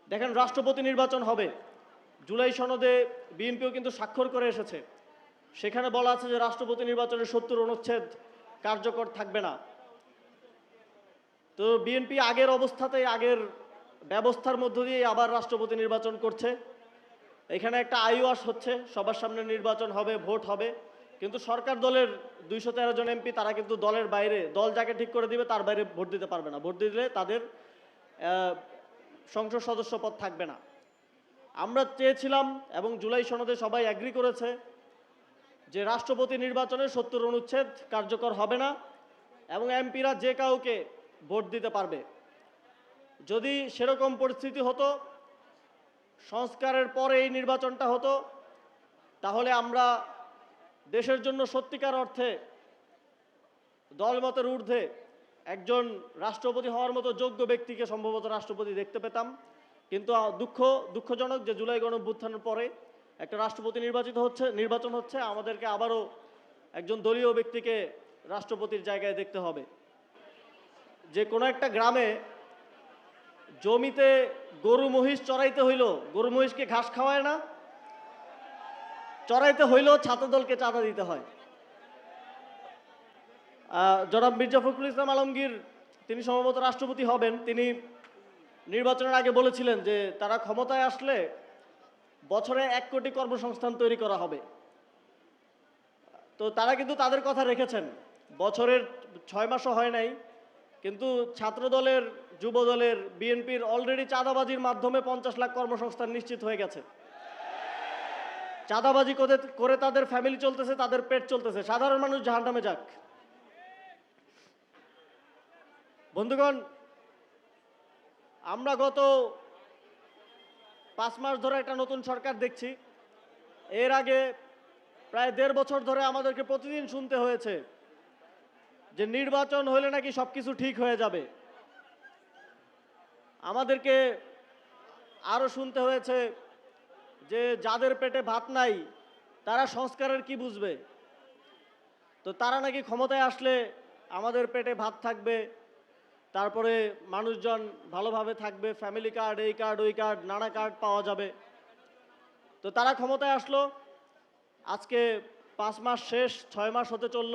দেখেন, রাষ্ট্রপতি নির্বাচন হবে, জুলাই সনদে বিএনপিও কিন্তু স্বাক্ষর করে এসেছে। সেখানে বলা আছে যে রাষ্ট্রপতি নির্বাচনের ৭০ অনুচ্ছেদ কার্যকর থাকবে না। তো বিএনপি আগের অবস্থাতেই, আগের ব্যবস্থার মধ্য দিয়ে আবার রাষ্ট্রপতি নির্বাচন করছে। এখানে একটা আইওয়াস হচ্ছে, সবার সামনে নির্বাচন হবে, ভোট হবে, কিন্তু সরকার দলের ২১৩ জন এমপি তারা কিন্তু দলের বাইরে, দল যাকে ঠিক করে দিবে তার বাইরে ভোট দিতে পারবে না। ভোট দিলে তাদের সংসদ সদস্য পদ থাকবে না। আমরা চেয়েছিলাম এবং জুলাই সনদে সবাই এগ্রি করেছে যে রাষ্ট্রপতি নির্বাচনে ৭০ অনুচ্ছেদ কার্যকর হবে না এবং এমপিরা যে কাউকে ভোট দিতে পারবে। যদি সেরকম পরিস্থিতি হতো, সংস্কারের পরে এই নির্বাচনটা হতো, তাহলে আমরা দেশের জন্য সত্যিকার অর্থে দলমতের ঊর্ধ্বে একজন রাষ্ট্রপতি হওয়ার মতো যোগ্য ব্যক্তিকে সম্ভবত রাষ্ট্রপতি দেখতে পেতাম। কিন্তু দুঃখজনক যে জুলাই গণঅভ্যুত্থানের পরে একটা রাষ্ট্রপতি নির্বাচন হচ্ছে, আমাদেরকে আবারও একজন দলীয় ব্যক্তিকে রাষ্ট্রপতির জায়গায় দেখতে হবে। যে কোনো একটা গ্রামে জমিতে গরু মহিষ চড়াইতে হইল, গরু মহিষকে ঘাস খাওয়ায় না, চড়াইতে হইলেও ছাত্রদলকে চাঁদা দিতে হয়। জনাব মির্জা ফখরুল ইসলাম আলমগীর তিনি সম্ভবত রাষ্ট্রপতি হবেন। তিনি নির্বাচনের আগে বলেছিলেন যে তারা ক্ষমতায় আসলে বছরে ১ কোটি কর্মসংস্থান তৈরি করা হবে। তো তারা কিন্তু তাদের কথা রেখেছেন। বছরের ৬ মাসও হয় নাই, কিন্তু ছাত্রদলের, যুবদলের, বিএনপির অলরেডি চাঁদাবাজির মাধ্যমে ৫০ লাখ কর্মসংস্থান নিশ্চিত হয়ে গেছে। চাঁদাবাজি করে তাদের ফ্যামিলি চলতেছে, তাদের পেট চলতেছে। সাধারণ মানুষ জাহান্নামে যাক। বন্ধুগণ, আমরা গত ৫ মাস ধরে একটা নতুন সরকার দেখছি। এর আগে প্রায় ১.৫ বছর ধরে আমাদেরকে প্রতিদিন শুনতে হয়েছে যে নির্বাচন হলে নাকি সবকিছু ঠিক হয়ে যাবে। আমাদেরকে আরো শুনতে হয়েছে যে যাদের পেটে ভাত নাই তারা সংস্কারের কি বুঝবে। তো তারা নাকি ক্ষমতায় আসলে আমাদের পেটে ভাত থাকবে, তারপরে মানুষজন ভালোভাবে থাকবে, ফ্যামিলি কার্ড, এই কার্ড, ওই কার্ড, নানা কার্ড পাওয়া যাবে। তো তারা ক্ষমতায় আসলো, আজকে ৫ মাস শেষ, ৬ মাস হতে চলল।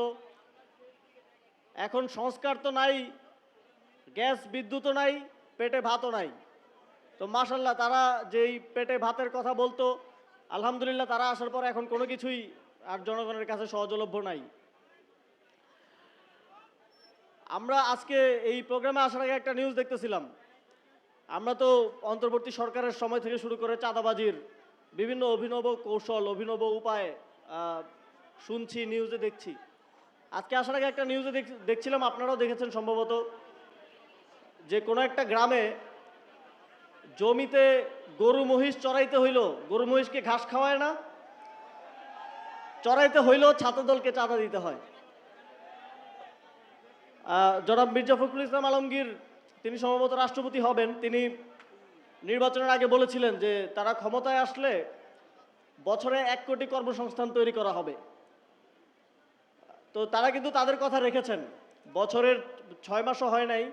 এখন সংস্কার তো নাই, গ্যাস বিদ্যুৎও নাই, পেটে ভাতও নাই। তো মাশাল্লাহ, তারা যেই পেটে ভাতের কথা বলতো, আলহামদুলিল্লাহ তারা আসার পর এখন কোনো কিছুই আর জনগণের কাছে সহজলভ্য নাই। আমরা আজকে এই প্রোগ্রামে আসার আগে একটা নিউজ দেখতেছিলাম। আমরা তো অন্তর্বর্তী সরকারের সময় থেকে শুরু করে চাঁদাবাজির বিভিন্ন অভিনব কৌশল, অভিনব উপায় শুনছি, নিউজে দেখছি। আজকে আসার আগে একটা নিউজে দেখছিলাম, আপনারাও দেখেছেন সম্ভবত, যে কোনো একটা গ্রামে জমিতে গরু মহিষ চড়াইতে হইল, গরু মহিষকে ঘাস খাওয়ায় না, চড়াইতে হইলেও ছাত্রদলকে চাঁদা দিতে হয়। জনাব মির্জা ফখরুল ইসলাম আলমগীর তিনি সম্ভবত রাষ্ট্রপতি হবেন। তিনি নির্বাচনের আগে বলেছিলেন যে তারা ক্ষমতায় আসলে বছরে ১ কোটি কর্মসংস্থান তৈরি করা হবে। তো তারা কিন্তু তাদের কথা রেখেছেন। বছরের ৬ মাসও হয় নাই,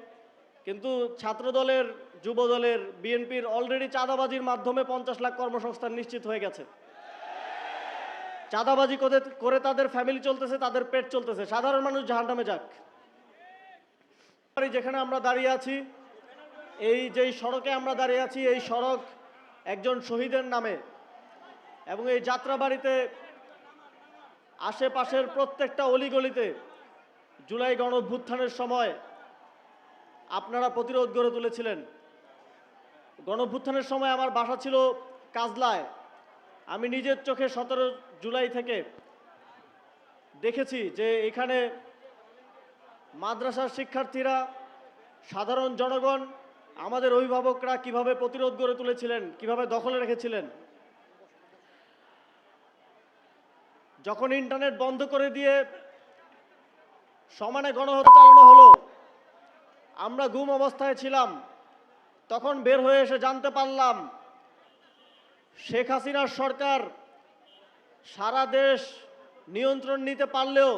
কিন্তু ছাত্রদলের, যুবদলের, বিএনপির অলরেডি চাঁদাবাজির মাধ্যমে ৫০ লাখ কর্মসংস্থান নিশ্চিত হয়ে গেছে। চাঁদাবাজি করে তাদের ফ্যামিলি চলতেছে, তাদের পেট চলতেছে। সাধারণ মানুষ জাহান্নামে যাক। যেখানে আমরা দাঁড়িয়ে আছি, এই যেই সড়কে আমরা দাঁড়িয়ে আছি, এই সড়ক একজন শহীদের নামে, এবং এই যাত্রাবাড়িতে আশেপাশের প্রত্যেকটা অলিগলিতে জুলাই গণঅভ্যুত্থানের সময় আপনারা প্রতিরোধ গড়ে তুলেছিলেন। গণঅভ্যুত্থানের সময় আমার বাসা ছিল কাজলায়। আমি নিজের চোখে ১৭ জুলাই থেকে দেখেছি যে এখানে মাদ্রাসার শিক্ষার্থীরা, সাধারণ জনগণ, আমাদের অভিভাবকরা কিভাবে প্রতিরোধ গড়ে তুলেছিলেন, কিভাবে দখলে রেখেছিলেন। যখন ইন্টারনেট বন্ধ করে দিয়ে সমানে গণহত্যা চালানো হলো, আমরা গুম অবস্থায় ছিলাম। তখন বের হয়ে এসে জানতে পারলাম শেখ হাসিনার সরকার সারা দেশ নিয়ন্ত্রণ নিতে পারলেও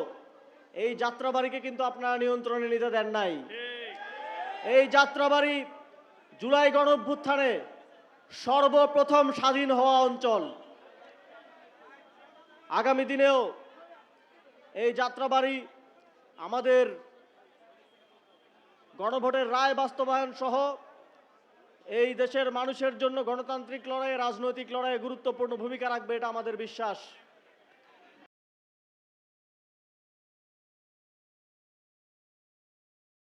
এই যাত্রাবাড়িকে কিন্তু আপনারা নিয়ন্ত্রণে নিতে দেন নাই। এই যাত্রাবাড়ি জুলাই গণঅভ্যুত্থানে সর্বপ্রথম স্বাধীন হওয়া অঞ্চল। আগামী দিনেও এই যাত্রাবাড়ি আমাদের গণভোটের রায় বাস্তবায়ন সহ এই দেশের মানুষের জন্য গণতান্ত্রিক লড়াইয়ে, রাজনৈতিক লড়াইয়ে গুরুত্বপূর্ণ ভূমিকা রাখবে, এটা আমাদের বিশ্বাস।